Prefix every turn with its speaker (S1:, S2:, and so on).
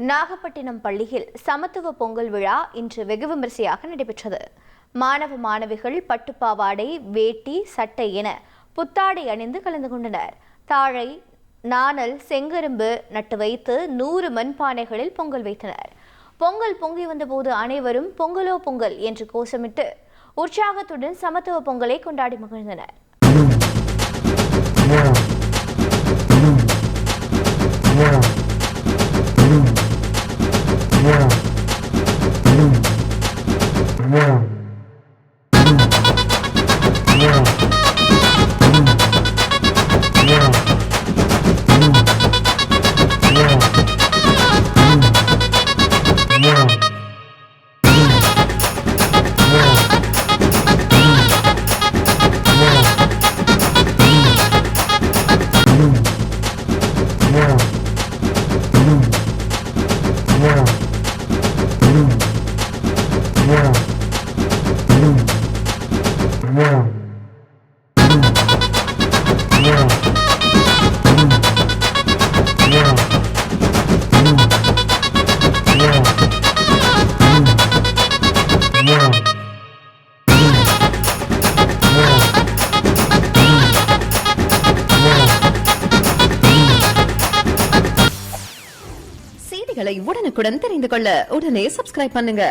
S1: நாகப்பட்டினம் பள்ளியில் சமத்துவ பொங்கல் விழா இன்று வெகு விமரிசையாக நடைபெற்றது. மாணவ மாணவிகள் பட்டுப்பாவாடை, வேட்டி, சட்டை என புத்தாடை அணிந்து கலந்து கொண்டனர். தாழை, நாணல், செங்கரும்பு நட்டு வைத்து 100 மண்பானைகளில் பொங்கல் வைத்தனர். பொங்கல் பொங்கி வந்தபோது அனைவரும் பொங்கலோ பொங்கல் என்று கோஷமிட்டு உற்சாகத்துடன் சமத்துவ பொங்கலை கொண்டாடி மகிழ்ந்தனர்.
S2: செய்திகளை உடனுக்குடன் தெரிந்து கொள்ள உடனே சப்ஸ்கிரைப் பண்ணுங்க.